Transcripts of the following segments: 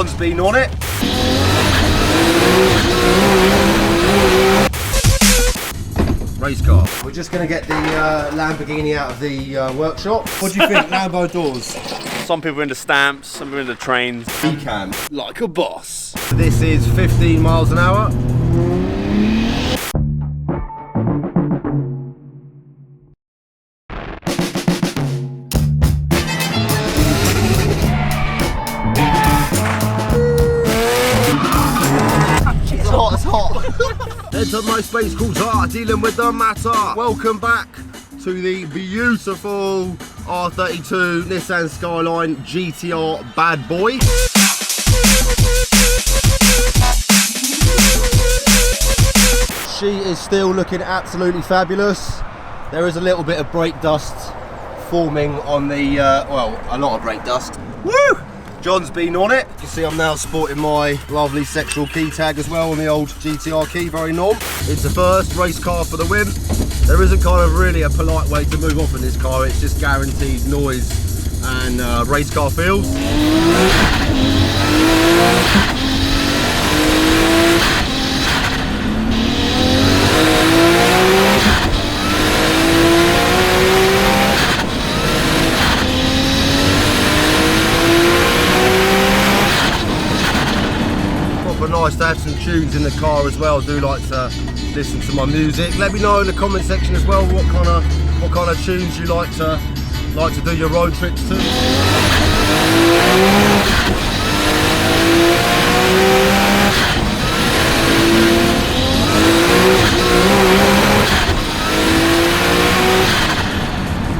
John's been on it. Race car. We're just going to get the Lamborghini out of the workshop. What do you think, Lambo doors? Some people into stamps, some people into trains. E-cam. Like a boss. This is 15 miles an hour. It's hot, it's hot. Head to my space cruiser, dealing with the matter. Welcome back to the beautiful R32 Nissan Skyline GTR bad boy. She is still looking absolutely fabulous. There is a little bit of brake dust forming on the, well, a lot of brake dust. Woo! John's been on it. You can see I'm now sporting my lovely sexual key tag as well on the old GTR key, very norm. It's the first race car for the win. There isn't kind of really a polite way to move off in this car, it's just guaranteed noise and race car feels. Nice to have some tunes in the car as well. I do like to listen to my music. Let me know in the comment section as well what kind of tunes you like to do your road trips to.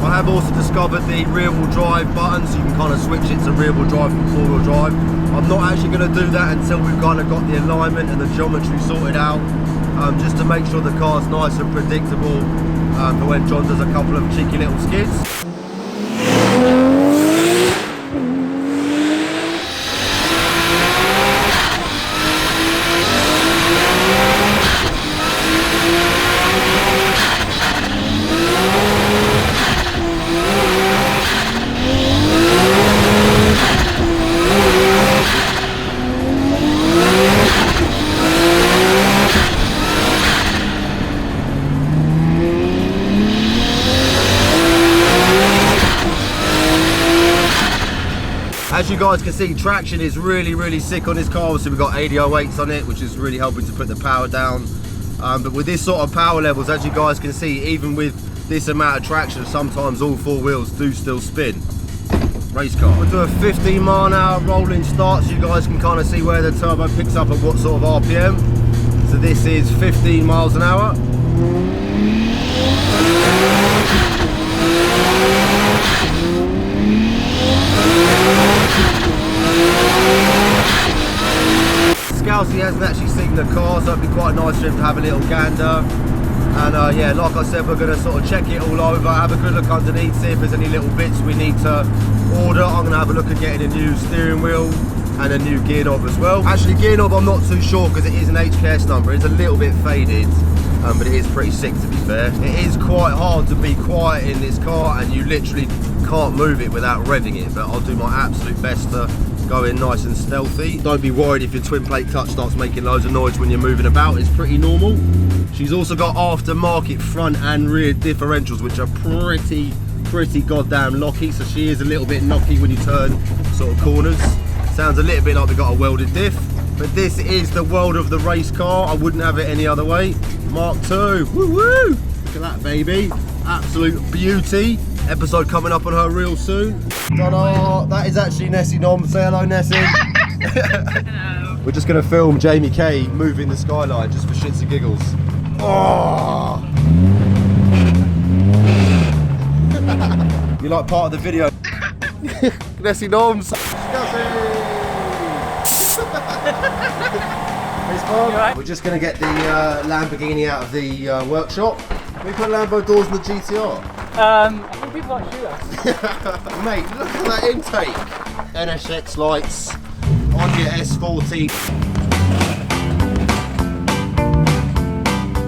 I have also discovered the rear wheel drive button, so you can kind of switch it to rear wheel drive from four wheel drive. I'm not actually going to do that until we've kind of got the alignment and the geometry sorted out, just to make sure the car's nice and predictable for when John does a couple of cheeky little skids. As you guys can see, traction is really sick on this car. So we've got 8008s on it, which is really helping to put the power down. But with this sort of power levels, as you guys can see, even with this amount of traction, sometimes all four wheels do still spin. Race car. We'll do a 15 mile an hour rolling start so you guys can kind of see where the turbo picks up at what sort of RPM. So this is 15 miles an hour. Scousey hasn't actually seen the car, so it'd be quite nice for him to have a little gander. And yeah, like I said, we're going to sort of check it all over, have a good look underneath, see if there's any little bits we need to order. I'm going to have a look at getting a new steering wheel and a new gear knob as well. Actually, gear knob I'm not too sure because it is an HICAS number. It's a little bit faded, but it is pretty sick to be fair. It is quite hard to be quiet in this car and you literally can't move it without revving it, but I'll do my absolute best to go in nice and stealthy. Don't be worried if your twin plate clutch starts making loads of noise when you're moving about, it's pretty normal. She's also got aftermarket front and rear differentials, which are pretty goddamn locky, so she is a little bit knocky when you turn sort of corners. Sounds a little bit like we got a welded diff, but this is the world of the race car. I wouldn't have it any other way. Mark II, woo woo! Look at that baby, absolute beauty. Episode coming up on her real soon. Ta-da! That is actually Nessie Nom. Say hello, Nessie. Hello. We're just going to film Jamie Kay moving the Skyline just for shits and giggles. Oh! You like part of the video? Nessie Noms. Right. We're just going to get the Lamborghini out of the workshop. Can we put Lambo doors in the GTR? I think people like shoot us. Mate, look at that intake. NSX lights on your S40.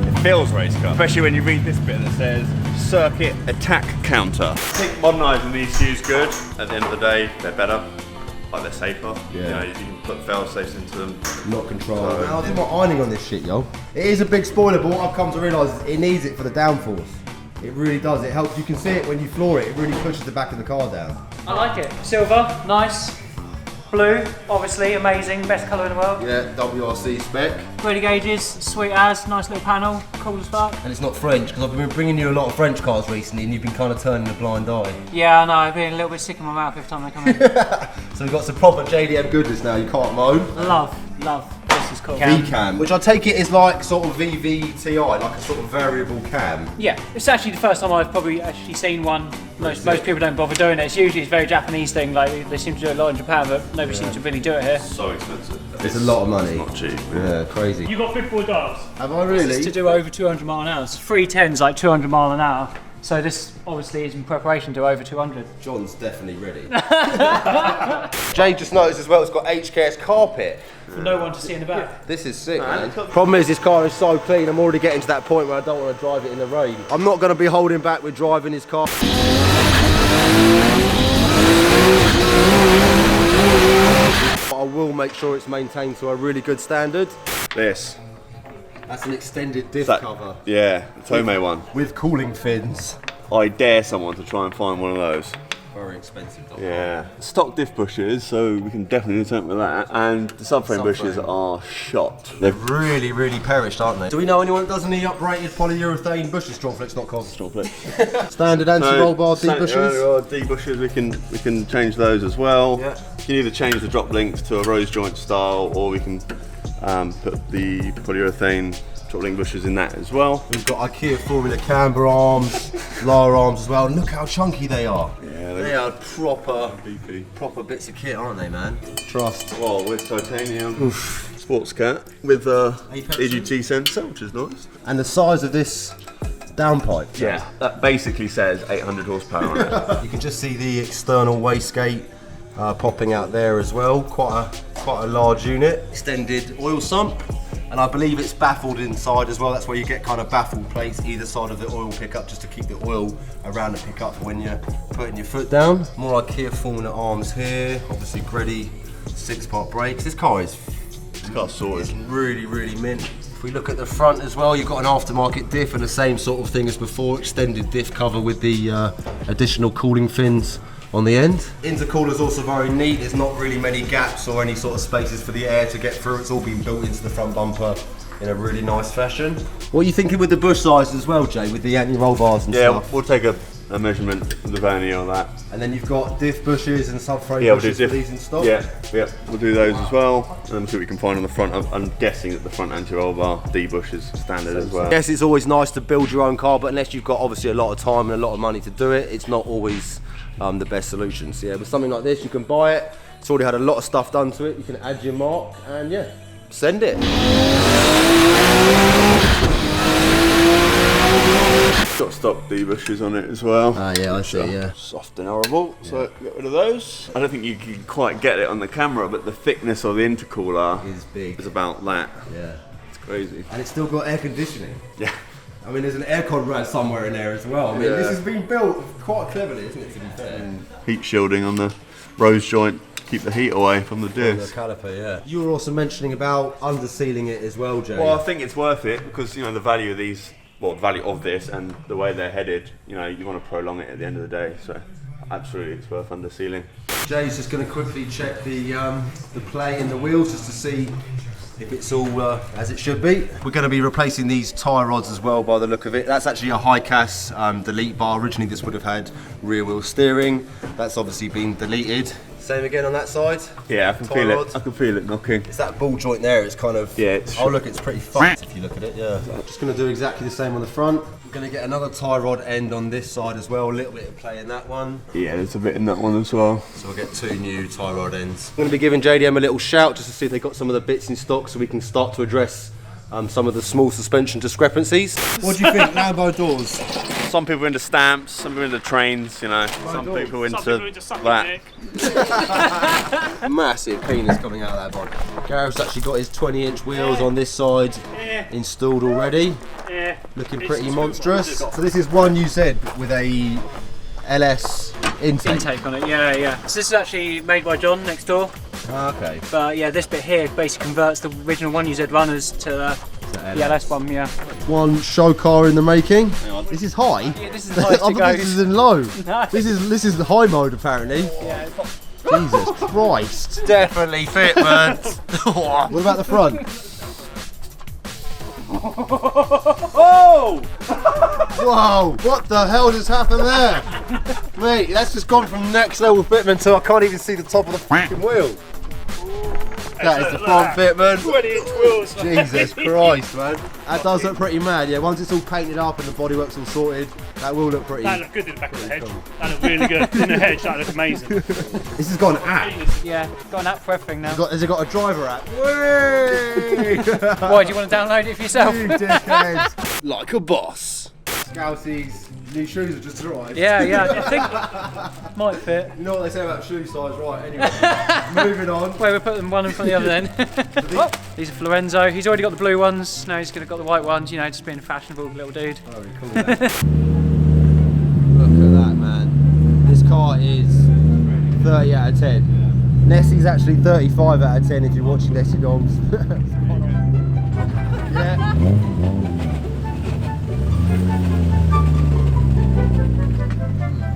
It feels race car, especially when you read this bit that says circuit attack counter. I think modernising these shoes good. At the end of the day, they're better. like they're safer. Yeah. You know, you can put fail safes into them. Not control. I did my ironing on this shit, yo. It is a big spoiler, but what I've come to realise is it needs it for the downforce. It really does. It helps. You can see it when you floor it. It really pushes the back of the car down. I like it. Silver, nice. Blue, obviously amazing, best colour in the world. Yeah, WRC spec. 30 gauges, sweet as, nice little panel, cool as fuck. And it's not French, because I've been bringing you a lot of French cars recently and you've been kind of turning a blind eye. Yeah, I know, I've been a little bit sick in my mouth every time they come in. So we've got some proper JDM goodness now, you can't moan. Love, this is cool. V-cam, which I take it is like sort of VVTI, like a sort of variable cam. Yeah, it's actually the first time I've probably actually seen one. Most people don't bother doing it. It's usually a very Japanese thing, like they seem to do it a lot in Japan, but nobody seems to really do it here. So expensive. It's a lot of money. It's not cheap. Yeah, crazy. You got 54 dials. Have I really? It's to do over 200 mile an hour. 310's like 200 mile an hour. So this obviously is in preparation to over 200. John's definitely ready. Jay just noticed as well it's got HICAS carpet. For no one to see in the back. This is sick, man. Problem is this car is so clean, I'm already getting to that point where I don't want to drive it in the rain. I'm not going to be holding back with driving this car. But I will make sure it's maintained to a really good standard. This. That's an extended diff That, cover. yeah, the Tomei one. With cooling fins. I dare someone to try and find one of those. Very expensive though. Yeah. Stock diff bushes, so we can definitely do something with that. And the subframe bushes are shot. They've really, really perished, aren't they? Do we know anyone that does any uprated polyurethane bushes? Strongflex.com. Standard anti-roll bar D bushes. D bushes, we can change those as well. Yeah. You can either change the drop links to a rose joint style, or we can put the polyurethane drop link bushes in that as well. We've got IKEA Formula camber arms, lower arms as well. And look how chunky they are. Yeah, They are proper bits of kit, aren't they, man? Trust. Well, with titanium sports cat with EGT sensor, which is nice. And the size of this downpipe. Yeah, that basically says 800 horsepower on it. You can just see the external wastegate popping out there as well. Quite a large unit. Extended oil sump. And I believe it's baffled inside as well. That's where you get kind of baffle plates either side of the oil pickup, just to keep the oil around the pickup for when you're putting your foot down. More IKEA Formula arms here. Obviously Greddy 6-part brakes. This car is sorted. really, really mint. If we look at the front as well, you've got an aftermarket diff and the same sort of thing as before. Extended diff cover with the additional cooling fins on the end. Intercooler's also very neat. There's not really many gaps or any sort of spaces for the air to get through. It's all been built into the front bumper in a really nice fashion. What are you thinking with the bush size as well, Jay, with the anti-roll bars and stuff? Yeah, we'll take a measurement of the vernier on that. And then you've got diff bushes and subframe Yeah, bushes for these in stock? Yeah, we'll do those as well. And see what we can find on the front. I'm guessing that the front anti-roll bar D bush is standard as well. Yes, it's always nice to build your own car, but unless you've got obviously a lot of time and a lot of money to do it, it's not always the best solution. So yeah, with something like this, you can buy it. It's already had a lot of stuff done to it. You can add your mark and yeah, send it. Got stock D bushes on it as well. Yeah, I see, yeah. Soft and horrible, so get rid of those. I don't think you can quite get it on the camera, but the thickness of the intercooler Is big. is about that. Yeah. It's crazy. And it's still got air conditioning. Yeah. I mean, there's an aircon rad somewhere in there as well. I mean, this has been built quite cleverly, isn't it, to be fair? Heat shielding on the rose joint, keep the heat away from the The disc. caliper, yeah. You were also mentioning about under-sealing it as well, Jay. Well, I think it's worth it because, you know, the value of these, well, the value of this and the way they're headed, you know, you want to prolong it at the end of the day. So, absolutely, it's worth under sealing. Jay's just going to quickly check the play in the wheels just to see if it's all as it should be. We're going to be replacing these tie rods as well by the look of it. That's actually a HICAS delete bar. Originally this would have had rear wheel steering. That's obviously been deleted. Same again on that side. Yeah, I can Tie feel rods. it. I can feel it knocking. It's that ball joint there, it's kind of... Yeah, it's... Oh look, it's pretty fucked if you look at it, yeah. Just going to do exactly the same on the front. We're going to get another tie rod end on this side as well, a little bit of play in that one. Yeah, there's a bit in that one as well. So we'll get 2 new tie rod ends. I'm going to be giving JDM a little shout just to see if they've got some of the bits in stock so we can start to address some of the small suspension discrepancies. What do you think, Lambo doors? Some people into stamps, some people into trains, you know, some people into that. Massive penis coming out of that body. Gareth's actually got his 20-inch wheels on this side installed already. Looking pretty monstrous. So this is one you said with a LS intake on it. Yeah, yeah. So this is actually made by John next door. Okay. But yeah, this bit here basically converts the original 1UZ runners to the LS one. Yeah. One show car in the making. This is high. Yeah, this is the highest I it thought goes. this is in low. No. This is the high mode apparently. Yeah. Jesus Christ. Definitely fit, man. What about the front? Oh! Whoa! What the hell just happened there? Mate, that's just gone from next level fitment to I can't even see the top of the fucking wheel. That is the front fitment. 20-inch wheels. Jesus Christ, man. That does look pretty mad, yeah. Once it's all painted up and the bodywork's all sorted, that will look pretty. That looked good in the back of the hedge. That looked really good. In the hedge, that looked amazing. This has got an app. Yeah, got an app for everything now. Has it got a driver app? Whee! Why, do you want to download it for yourself? You dickheads. Like a boss. Scousy's new shoes have just arrived. Yeah, yeah, I think might fit. You know what they say about shoe size, right? Anyway, moving on. Wait, we'll put them one in front of the other then. Oh, these are Florenzo. He's already got the blue ones. Now he's got the white ones. You know, just being a fashionable little dude. Very cool. Look at that, man. This car is 30 out of 10. Nessie's actually 35 out of 10 if you're watching Nessie Dogs. Yeah.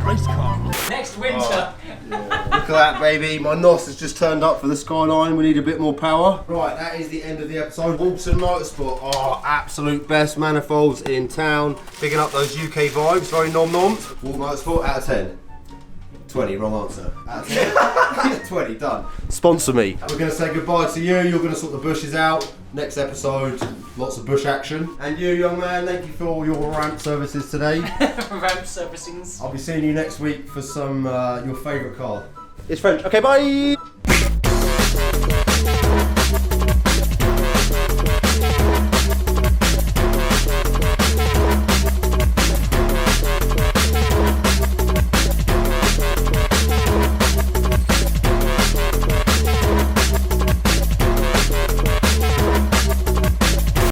Race car. Next winter. Look at that, baby. My NOS has just turned up for the Skyline. We need a bit more power. Right, that is the end of the episode. Walton Motorsport are absolute best manifolds in town. Picking up those UK vibes, very nom-noms. Walton Motorsport, out of 10. 20, wrong answer. Out of 10. 20, done. Sponsor me. We're going to say goodbye to you. You're going to sort the bushes out. Next episode, lots of bush action. And you, young man, thank you for all your ramp services today. Ramp servicings. I'll be seeing you next week for some your favourite car. It's French. Okay, bye.